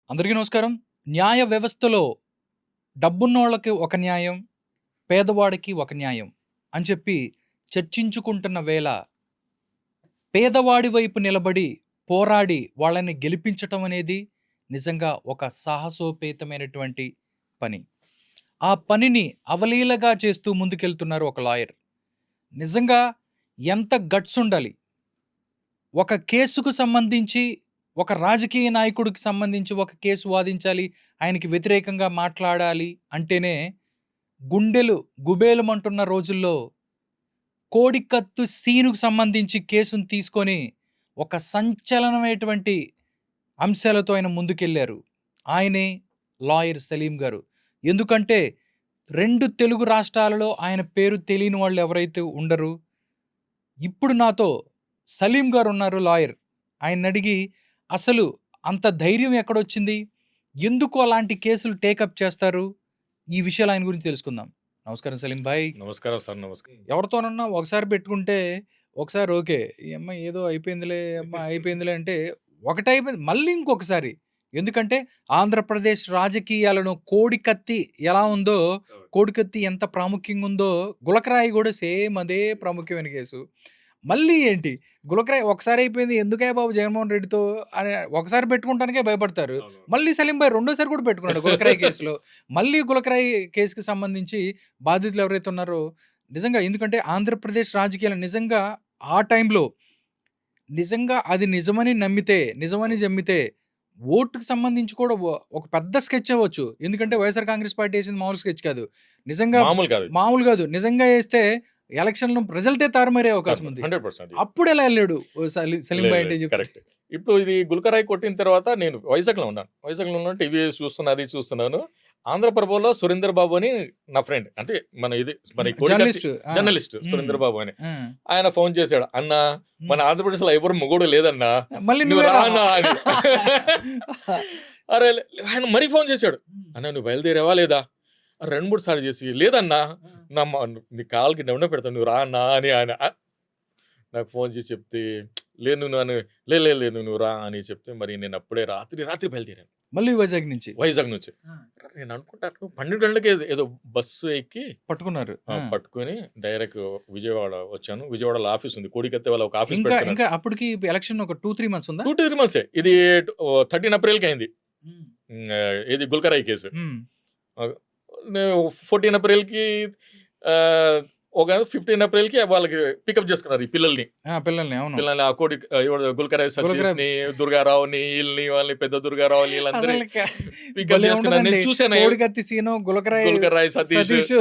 అందరికీ నమస్కారం. న్యాయ వ్యవస్థలో డబ్బున్నోళ్ళకి ఒక న్యాయం, పేదవాడికి ఒక న్యాయం అని చెప్పి చర్చించుకుంటున్న వేళ, పేదవాడి వైపు నిలబడి, పోరాడి వాళ్ళని గెలిపించటం అనేది నిజంగా ఒక సాహసోపేతమైనటువంటి పని. ఆ పనిని అవలీలగా చేస్తూ ముందుకెళ్తున్నారు ఒక లాయర్. నిజంగా ఎంత గట్స్ ఉండాలి. ఒక కేసుకు సంబంధించి, ఒక రాజకీయ నాయకుడికి సంబంధించి ఒక కేసు వాదించాలి, ఆయనకి వ్యతిరేకంగా మాట్లాడాలి అంటేనే గుండెలు గుబేలమంటున్న రోజుల్లో కోడికత్తు సీనుకు సంబంధించి కేసును తీసుకొని ఒక సంచలనమైనటువంటి అంశాలతో ఆయన ముందుకెళ్లారు. ఆయనే లాయర్ సలీం గారు. ఎందుకంటే 2 తెలుగు రాష్ట్రాలలో ఆయన పేరు తెలియని వాళ్ళు ఎవరైతే ఉండరు. ఇప్పుడు నాతో సలీం గారు ఉన్నారు లాయర్. ఆయన్నడిగి అసలు అంత ధైర్యం ఎక్కడొచ్చింది? ఎందుకు అలాంటి కేసులు టేకప్ చేస్తారు? ఈ విషయాలు ఆయన గురించి తెలుసుకుందాం. నమస్కారం సలీం భాయ్. నమస్కారం సార్. నమస్కారం. ఎవరితోనన్నా ఒకసారి పెట్టుకుంటే ఒకసారి ఓకే. ఈ అమ్మాయి ఏదో అయిపోయిందిలే, అయిపోయిందిలే అంటే ఒకటైపోయింది మళ్ళీ ఇంకొకసారి. ఎందుకంటే ఆంధ్రప్రదేశ్ రాజకీయాలను కోడికత్తి ఎలా ఉందో, అవును. కోడికత్తి ఎంత ప్రాముఖ్యంగా ఉందో, గులకరాయి కూడా సేమ్ అదే ప్రాముఖ్యమైన కేసు. మళ్ళీ ఏంటి గులకరాయి ఒకసారి అయిపోయింది ఎందుకే బాబు జగన్మోహన్ రెడ్డితో అని ఒకసారి పెట్టుకుంటానికే భయపడతారు. అవును. మళ్ళీ సలీం భాయ్ రెండోసారి కూడా పెట్టుకున్నాడు గులకరాయి కేసులో. మళ్ళీ గులకరాయి కేసుకి సంబంధించి బాధితులు ఎవరైతే ఉన్నారో నిజంగా ఎందుకంటే ఆంధ్రప్రదేశ్ రాజకీయాలు నిజంగా ఆ టైంలో నిజంగా అది నిజమని నమ్మితే, నిజమని జమ్మితే ఓటుకి సంబంధించి కూడా ఒక పెద్ద స్కెచ్ అవ్వచ్చు. ఎందుకంటే వైఎస్ఆర్ కాంగ్రెస్ పార్టీ ఏసింది మామూలు స్కెచ్ కాదు. నిజంగా మామూలు కాదు. మామూలు కాదు. నిజంగా ఏస్తే ఎలక్షన్‌లో రిజల్టే తారుమారే అవకాశం ఉంది. 100% అప్పుడెలా ఎళ్ళాడు సలీం భాయ్ అంటే చెప్తే? కరెక్ట్. ఇప్పుడు ఇది గుల్కరాయి కొట్టిన తర్వాత నేను వైజాగ్‌లో ఉన్నాను. వైజాగ్‌లో ఉన్నాను. టీవీ చూస్తున్నా, అది చూస్తున్నాను. ఆంధ్రప్రభలో సురేందర్ బాబు అని నా ఫ్రెండ్. అంటే మన జర్నలిస్ట్. జర్నలిస్ట్ హ్మ్. సురేందర్ బాబు అని. ఆ! ఆయన ఫోన్ చేసాడు. "అన్నా మన ఆంధ్రప్రదేశ్‌లో ఎవరు మొగోడు లేదన్నా. మళ్ళీ నువ్వు నువ్వే రా రా. అన్నా" అని. అరే! ఆయన మరీ ఫోన్ చేసాడు. "అన్నా నువ్వు బయలుదేరావా లేదా?" 2, 3 సార్లు చేసి, "లేదన్నా నీ కాళ్ళకి దండం పెడతాను నువ్వు రా అన్నా" అని ఆయన నాకు ఫోన్ చేసి చెప్తే, "లేదు నువ్వు నన్ను లేదు నువ్వు రా" అని చెప్తే మరి నేను అప్పుడే రాత్రి బయలుదేరాను. మళ్ళీ వైజాగ్ నుంచి. వైజాగ్ నుంచి. నేను అనుకుంటాను 12 గంటలకే ఏదో బస్సు ఎక్కి పట్టుకున్నారు. పట్టుకొని డైరెక్ట్ విజయవాడ వచ్చాను. విజయవాడలో ఆఫీస్ ఉంది. కోడికత్తే వాళ్ళ ఒక ఆఫీస్ ఇంకా పెట్టుకున్నారు. ఇంకా అప్పటికి ఎలక్షన్ ఒక 2, 3 మంత్స్ ఉందా? 2-3 మంత్సే. ఇది 13 ఏప్రిల్‌కి అయింది. హ్మ్. ఇది గుల్కరాయి కేసు. హ్మ్. ఆహ్, నేను 14 ఏప్రిల్‌కి ఒక 15 ఏప్రిల్‌కి వాళ్ళకి పికప్ చేసుకున్నారు ఈ పిల్లల్ని. పిల్లల్ని అవును. పిల్లల్ని ఆ కోడి ఎవడు గుల్కరాయి సతీష్‌ని, దుర్గారావుని, వీళ్ళని పెద్ద దుర్గారావుని వీళ్ళందరిని అసలు పికప్ భలే చేసుకున్నారు. ఉంటదండి. నేను చూసాను. కోడికత్తి సీను, గుల్కరాయి సతీష్ సతీష్,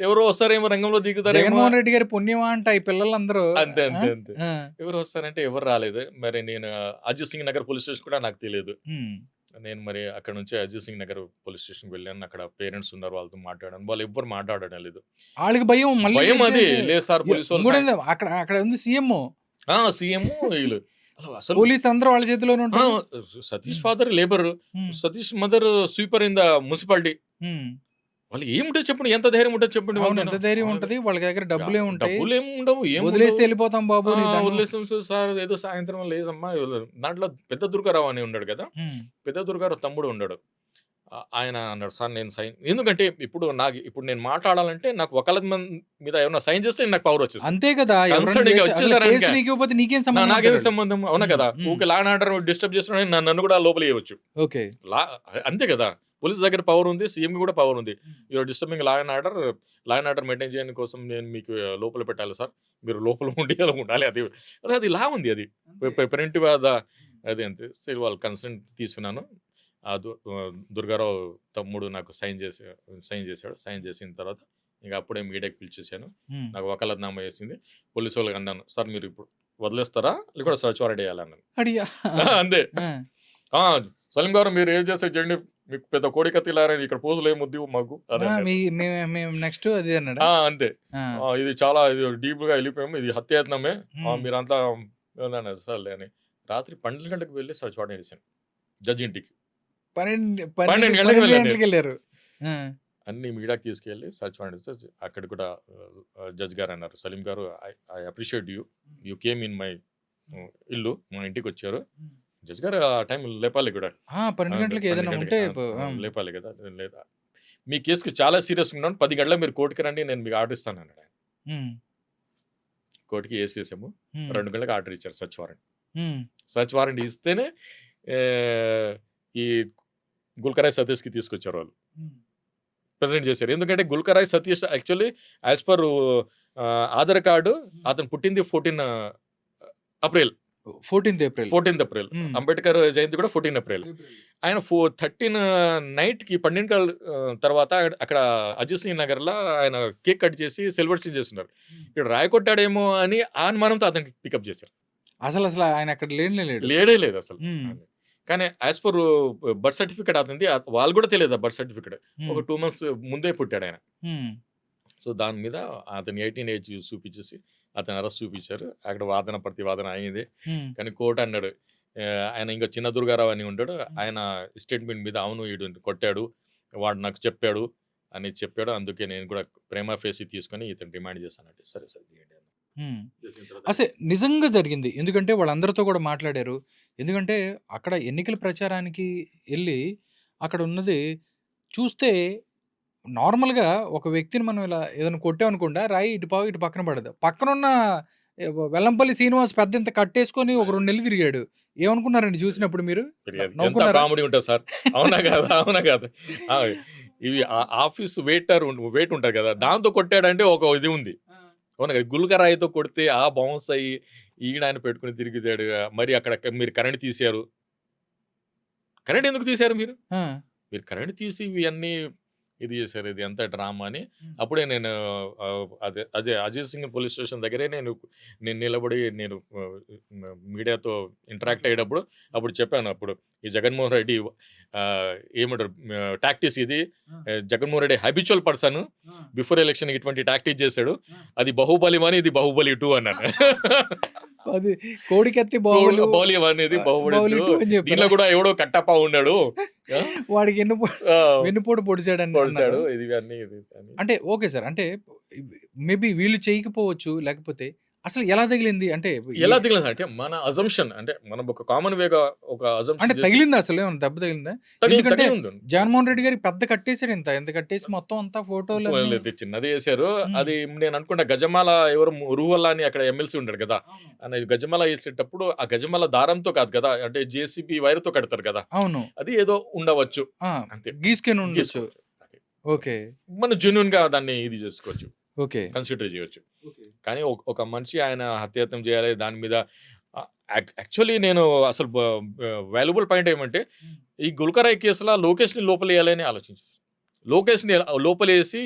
ఎవరో వస్తారేమో రంగంలో దిగుతారేమో. జగన్మోహన్ రెడ్డి గారి పుణ్యమా అంట ఈ పిల్లలందరూ. అంతే. ఆ! ఆ! ఎవరు వస్తారంటే ఎవరు రాలేదు. మరి నేను అజిత్ సింగ్ నగర్ పోలీస్ స్టేషన్ కూడా నాకు తెలీదు. హ్మ్. నేను మరి అక్కడ నుంచి అజిత్ సింగ్ నగర్ పోలీస్ స్టేషన్‌కి వెళ్ళాను. అక్కడ పేరెంట్స్ ఉన్నారు. వాళ్ళతో మాట్లాడాను. వాళ్ళు ఎవ్వరు మాట్లాడడం లేదు. ఆళ్ళకి భయం మళ్ళీ భయం అది. ఏంటంటే లేదు సార్ పోలీసోళ్ళు ఇంకోటేంది అక్కడ అక్కడ ఉంది సీఎం. సీఎం వీళ్ళు అసలు పోలీస్ అందరూ వాళ్ళ చేతిలోనే ఆ! ఉంటారు. Satish hmm. Father labour. Hmm. Satish mother sweeper in the municipality. Hmm. వాళ్ళు ఏముంటది చెప్పండి? ఎంత ధైర్యం ఉంటది చెప్పండి అవును. వాళ్ళతోని? ఎంత ధైర్యం ఉంటది. వాళ్ళ దగ్గర డబ్బులేముంటాయి. డబ్బులేమి ఉండవు. వదిలేస్తే ఏముండవు. ఎళ్ళిపోతాం బాబు నీకు దండం. వదిలేసాం సార్ ఏదో సాయంత్రం లేదమ్మా దాంట్లో పెద్ద దుర్గారావు అని ఉన్నాడు కదా! హ్మ్. పెద్ద దుర్గారావు తమ్ముడు ఉన్నాడు. ఆయన అన్నాడు సార్ నేను సైన్ ఎందుకంటే ఇప్పుడు నేను మాట్లాడాలంటే నాకు మీద ఏమన్నా సైన్ చేస్తే నాకు పవర్ వచ్చేస్తది. అంతే కదా! ఎవరైనా కన్సర్న్ ఇక చేసి అసలు వచ్చేసారనుక కేసు నీకివ్వకపోతే నీకేం సంబంధం నాకేం అంటారాళ్ళు. సంబంధం అవునా హ్మ్. కదా! హ్మ్. ఊకే లా అండ్ ఆర్డర్ డిస్టర్బ్ చేస్తున్నాడని నన్ను కూడా లోపలేయవచ్చు. ఓకే. లా అంతే కదా! పోలీస్ దగ్గర పవర్ ఉంది. సీఎంకి కూడా పవర్ ఉంది. You are disturbing law and order maintain చేయడం కోసం నేను మీకు లోపల పెట్టాలి సార్. మీరు లోపల ఉండి అలా ఉండాలి. అది లా ఉంది అది. ప్రివెంటివ్ అది అంతే. సో వాళ్ళు కన్సెంట్ తీసుకున్నాను. దుర్గారావు తమ్ముడు నాకు సైన్ చేశాడు. సైన్ చేసిన తర్వాత ఇంక అప్పుడే మీడియాకి పిలిచేసాను. హ్మ్. నాకు వకాలత్నామా వేసింది. పోలీసు వాళ్ళకి అన్నాను. సార్ మీరు ఇప్పుడు వదిలేస్తారా? లేకపోతే సర్చ్ వారెంట్ వేయాలన్నాను. అడిగా. అంతే. ఆ! ఆ! సలీం గారు మీరు ఏం చేస్తే చేయండి. మీకు పెద్ద కోడికత్తిలారని ఇక్కడ పోజులు ఏమి వద్దు మాకు అని ఆ! అన్నాడు. మేము నెక్స్ట్ అదే అన్నాడా? అంతే. ఆ! ఇది చాలా డీప్‌గా వెళ్ళిపోయాము. ఇది హత్యాయత్నమే. హ్మ్. మీరంతా అన్నాడు. సర్లే అని. రాత్రి 12 గంటలకు వెళ్లి సర్చ్ వారెంట్ వేసాను. జడ్జి ఇంటికి. 12 12 గంటలకు 12 వెళ్ళాను నేను. గంటలకెళ్లారు. ఆ! అన్ని మీడియాకి తీసుకెళ్ళి సర్చ్ వారెంట్ ఇస్తే అక్కడ కూడా జడ్జ్ గారు అన్నారు. సలీం గారు I appreciate you. You came in my ఇల్లు. మా ఇంటికొచ్చారు. జడ్జ్ గారు ఆ టైం లేపాలి కూడా. 12 గంటలకి 12 ఏదైనా గంటలకి ఉంటే లేపాలి కదా! లేదా మీ కేస్‌కి చాలా సీరియస్‌గా ఉన్నాను. 10 గంటలకు మీరు కోర్ట్‌కి రండి. నేను మీకు ఆర్డర్ ఇస్తాను అన్నాడు ఆయన. హ్మ్. కోర్ట్‌కి ఏసేసాము. హ్మ్. 2 గంటలకు ఆర్డర్ ఇచ్చారు సెర్చ్ వారెంట్. హ్మ్. సెర్చ్ వారెంట్ ఇస్తేనే ఈ గుల్కరాయ్ సతీష్‌కి తీసుకొచ్చారు వాళ్ళు. హ్మ్. ప్రెజెంట్ చేశారు. ఎందుకంటే Gulkarai Satish actually as per Aadhaar card అతను పుట్టింది 14 April. 14th April. 14th April. హ్మ్. అంబేద్కర్ జయంతి కూడా 14 ఏప్రిల్. ఆయన 13 నైట్‌కి 12 తర్వాత అక్కడ అజిత్ సింగ్ నగర్‌లో ఆయన కేక్ కట్ చేసి సెలబ్రేషన్ చేస్తున్నారు. ఇక్కడ రాయకొట్టాడేమో అని ఆ అనుమానంతో అతనికి పికప్ చేశారు. అసలు ఆయన అక్కడ లేనే లేడు. లేడే లేదు అసలు. హ్మ్. కానీ యాస్ పర్ బర్త్ సర్టిఫికేట్ అతనిది వాళ్ళు కూడా తెలియదు ఆ బర్త్ సర్టిఫికేట్. ఒక 2 మంత్స్ ముందే పుట్టాడు ఆయన. హ్మ్. సో దాని మీద అతను 18 ఏజ్ చూపించేసి అతను అరెస్ట్ చూపించారు. అక్కడ వాదన ప్రతివాదన అయింది. హ్మ్. కానీ కోర్ట్ అన్నాడు ఆయన ఇంకో చిన్న దుర్గారావు అని ఉంటాడు. ఆయన స్టేట్మెంట్ మీద అవును ఈడు కొట్టాడు. వాడు నాకు చెప్పాడు అని చెప్పాడు. అందుకే నేను కూడా ప్రేమ ఫేసి తీసుకొని ఇతను డిమాండ్ చేశానంటే సరే సరే చేయండి అన్న. హ్మ్. చేసిన తర్వాత అసలు నిజంగా జరిగింది. ఎందుకంటే వాళ్ళందరితో కూడా మాట్లాడారు. ఎందుకంటే అక్కడ ఎన్నికల ప్రచారానికి ఎళ్లి అక్కడ ఉన్నది చూస్తే నార్మల్‌గా ఒక వ్యక్తిని మనం ఇలా ఏదైనా కొట్టామనుకోండి, రాయి ఇటు పక్కన పడదు. పక్కనున్న వెల్లంపల్లి శ్రీనివాస్ పెద్దంత కట్టేసుకొని ఒక 2 నెలలు తిరిగాడు. ఏమనుకున్నారండి చూసినప్పుడు మీరు? ఎంత నవ్వుకున్నారా? కామెడీ ఉంటది సార్. అవునా కాదా? అవునా కాదా? ఆ! ఇవి ఆఫీస్ వెయిట్ ఉంటది కదా! దాంతో కొట్టాడంటే ఒక ఇది ఉంది. అవునా కదా! గుల్కరాయితో కొడితే బౌన్స్ అయ్యి ఈయన పెట్టుకొని తిరుగుతాడు. మరి అక్కడ మీరు కరెంట్ తీశారు. కరెంట్ ఎందుకు తీశారు మీరు? ఆ! మీరు కరెంట్ తీసి ఇవన్నీ ఇది చేశారు. ఇది ఎంత డ్రామా అని. హ్మ్. అప్పుడే నేను అదే అజిత్ సింగ్ పోలీస్ స్టేషన్ దగ్గరే నేను నిలబడి నేను మీడియాతో ఇంటరాక్ట్ అయ్యేటప్పుడు అప్పుడు చెప్పాను. అప్పుడు ఈ జగన్మోహన్ రెడ్డి ఏమంటారు టాక్టిక్స్ ఇది. Jaganmohan Reddy habitual person. Before election ఇటువంటి టాక్టిక్స్ చేశాడు. అది బాహుబలి 1 ఇది బాహుబలి 2 అన్నాను. అది కోడికత్తి బాహుబలి బాహుబలి 1 ఇది బాహుబలి బాహుబలి 2 2 అని చెప్పారా? దీనిలో కూడా ఎవడో కట్టప్ప ఉన్నాడు. వాడికి ఆ! వెన్నుపోటు పొడిచాడని పొడిచాడు. అన్నారు. ఇది అన్నీ ఇది అని. అంటే ఓకే సార్. అంటే మేబీ వీళ్ళు చేయకపోవచ్చు. లేకపోతే అసలు ఎలా తగిలింది? అంటే ఎలా తగిలింది అంటే మన అజంప్షన్ అంటే మనం ఒక కామన్ వేగా ఒక అంటే అజంప్షన్ చేసి తగిలిందా అసలు? ఏమన్నా దెబ్బ తగిలిందా? తగిలింది ఎందుకంటే తగిలి ఉంది. జగన్మోహన్ రెడ్డి గారికి పెద్ద కట్టేసాడు ఇంత కట్టేసి మొత్తం అంతా ఫోటోలన్నీ లేదు చిన్నది చేశారు. హ్మ్. అది నేను అనుకుంటా గజమాల ఎవరు రుహల్లా అని అక్కడ ఎమ్మెల్సీ ఉంటాడు కదా! ఆయన గజమాల వేసేటప్పుడు ఆ గజమాల దారంతో కాదు కదా! అంటే జేసీబీ వైర్‌తో కడతారు కదా! అవును. అది ఏదో ఉండవచ్చు. ఆ! అంతే. గీసుకొని ఉండొచ్చు. గీసుకోవచ్చు. అదే. ఓకే. మనం జెన్యూన్‌గా దాన్ని ఇది చేసుకోవచ్చు. ఓకే. కన్సిడర్ చేయొచ్చు. కానీ ఒక మనిషి ఆయన హత్యాయత్నం చేయాలి దాని మీద యాక్చువల్లీ నేను అసలు వాల్యుబుల్ పాయింట్ ఏమంటే ఈ గుల్కరాయ్ కేసులో లోకేష్‌ని లోపలేయాలని ఆలోచించేసారు. లోకేష్‌ని లోపలేసి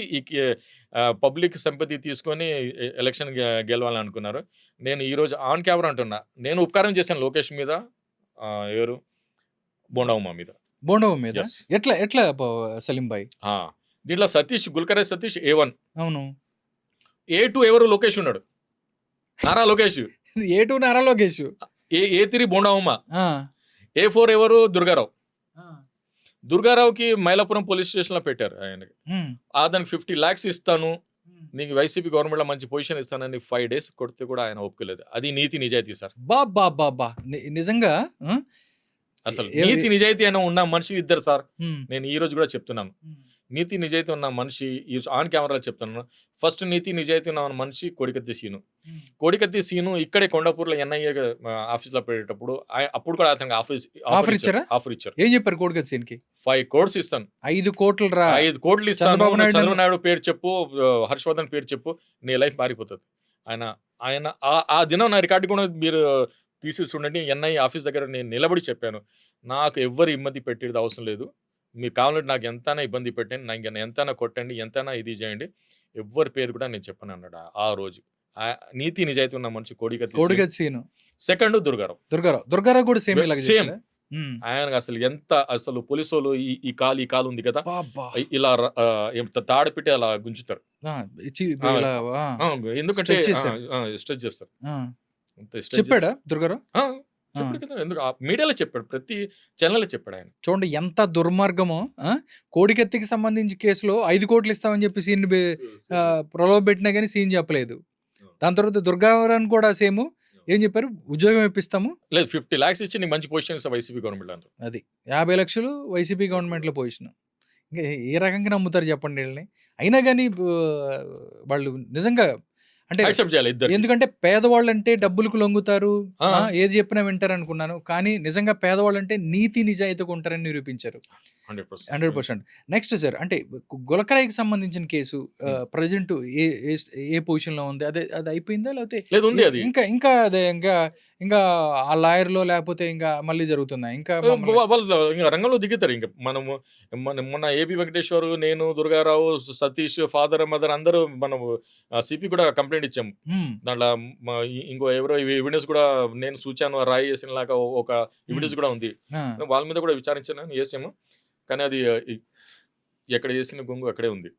పబ్లిక్ సింపతి తీసుకొని ఎలక్షన్ గెలవాలని అనుకున్నారు. నేను ఈరోజు ఆన్ కెమెరా అంటున్నా. నేను ఉపకారం చేశాను లోకేష్ మీద. ఎవరు? బోండమ్మ మీద. బోండవ మీద? యెస్. ఎట్లా సలీం భాయ్? దీంట్లో గుల్కరాయ్ సతీష్ A1. అవును. A2 ఎవరు? లోకేష్ ఉన్నాడు. నారా లోకేష్. A2 నారా లోకేష్. A3 బోండమ్మ. ఆ! A4 ఎవరు? దుర్గారావు. దుర్గారావుకి మైలాపురం పోలీస్ స్టేషన్‌లో పెట్టారు ఆయనకి. హ్మ్. అతనికి 50 లాక్స్ ఇస్తాను. నీకు వైసీపీ గవర్నమెంట్‌లో మంచి పొజిషన్ ఇస్తానని 5 డేస్ కొడితే కూడా ఆయన ఒప్పుకోలేదు. అది నీతి నిజాయితీ సార్. అబ్బబ్బబ్బబ్బా! నిజంగా అసలు నీతి నిజాయితీ అయిన ఉన్న మనిషి ఇద్దరు సార్. హ్మ్. నేను ఈ రోజు కూడా చెప్తున్నాను. నీతి నిజాయితీ ఉన్న మనిషి ఈ ఆన్ కెమెరాలో చెప్తున్నాను. ఫస్ట్ నీతి నిజాయితీ ఉన్న మనిషి కోడికత్తి సీను. కోడికత్తి సీను ఇక్కడే కొండాపూర్‌లో ఎన్ఐఏ ఆఫీస్‌లో పెట్టేటప్పుడు అప్పుడు కూడా అతనికి ఆఫర్ ఇచ్చారా? ఆఫర్ ఇచ్చారు. ఏం చెప్పారు కోడికత్తి సీన్‌కి? 5 crores ఇస్తాను. 5 కోట్లు రా! 5 కోట్లు ఇస్తాను. చంద్రబాబు నాయుడు చంద్రబాబు నాయుడు పేరు చెప్పు, హర్షవర్ధన్ పేరు చెప్పు, నీ లైఫ్ మారిపోతది. ఆయన ఆ దినం నా రికార్డ్ కూడా మీరు తీసేసి ఉండండి. ఎన్ఐ ఆఫీస్ దగ్గర నేను నిలబడి చెప్పాను. నాకు ఎవ్వరు ఇబ్బంది పెట్టేది అవసరం లేదు. మీరు కావాలంటే నాకు ఎంతైనా ఇబ్బంది పెట్టండి. నాకు ఎంతైనా కొట్టండి. ఎంతైనా ఇది చేయండి. ఎవ్వరి పేరు కూడా నేను చెప్పను అన్నాడు ఆ రోజు. నీతి నిజాయితీ ఉన్న మనిషి కోడికత్తి సీను. సెకండ్ దుర్గారావు కూడా సేమ్ ఇలాగే సేమ్. చేశాడా? ఆయనకు అసలు పోలీసోళ్ళు ఈ కాలు ఉంది కదా! అబ్బబ్బా! ఇలా తాడు పెట్టి అలా గుంజుతారు. ఇలా ఎందుకంటే స్ట్రెచ్ చేశారు. స్ట్రెచ్ చేస్తారు. చెప్పాడా దుర్గారావు? చెప్పాడు కదా! ఎందుకు మీడియాలో చెప్పాడు. ప్రతి ఛానెల్‌లో చెప్పాడు ఆయన. చూడండి ఎంత దుర్మార్గమో. కోడికత్తికి సంబంధించి కేసులో 5 కోట్లు ఇస్తామని చెప్పి సీన్‌ని ప్రలోభపెట్టినా గాని సీన్ చెప్పలేదు. దాని తర్వాత దుర్గారావుని కూడా సేమ్ ఏం చెప్పారు? ఉద్యోగం ఇప్పిస్తాము. లేదు 50 లాక్స్ ఇచ్చి నీకు మంచి పొజిషన్ ఇస్తా వైసీపీ గవర్నమెంట్ అన్నారు. అది 50,00,000 వైసీపీ గవర్నమెంట్‌లో పొజిషన్. ఇంక ఏ రకంగా నమ్ముతారు చెప్పండి ఈళ్ళని? అయినా గాని వాళ్ళు నిజంగా అంటే యాక్సెప్ట్ చేయాలి ఇద్దరికి. ఎందుకంటే పేదవాళ్ళంటే డబ్బులకు లొంగుతారు. ఆ! ఏది చెప్పినా వింటారనుకున్నాను. కానీ నిజంగా పేదవాళ్ళంటే నీతి నిజాయితీగా ఉంటారని నిరూపించారు. 100%. 100%. నెక్స్ట్ సార్ అంటే గులకరాయికి సంబంధించిన కేసు ప్రెజెంట్ ఏ ఏ ఏ పొజిషన్‌లో ఉంది? అది అయిపోయిందా? లేకపోతే లేదు ఉంది అది. ఇంకా అదే ఇంకా ఆ లాయర్‌లో లేకపోతే ఇంకా మళ్ళీ జరుగుతుందా? ఇంకా మమ్మల్ని వాళ్ళు ఇంక రంగంలో దిగుతారు ఇంక. మనము మొన్న ఏబీ వెంకటేశ్వర్, నేను, దుర్గారావు, సతీష్, ఫాదర్, మదర్ అందరూ మనము సిపి కూడా కంప్లెయింట్ ఇచ్చాము. హ్మ్. దాంట్లో ఇంకో ఎవరో ఎవిడెన్స్ కూడా నేను చూచాను రాయి చేసినలాగా ఒక ఎవిడెన్స్ కూడా ఉంది. ఆ! వాళ్ళ మీద కూడా విచారించాను చేసాము. కానీ అది ఎక్కడ చేసిన గొంగు అక్కడే ఉంది.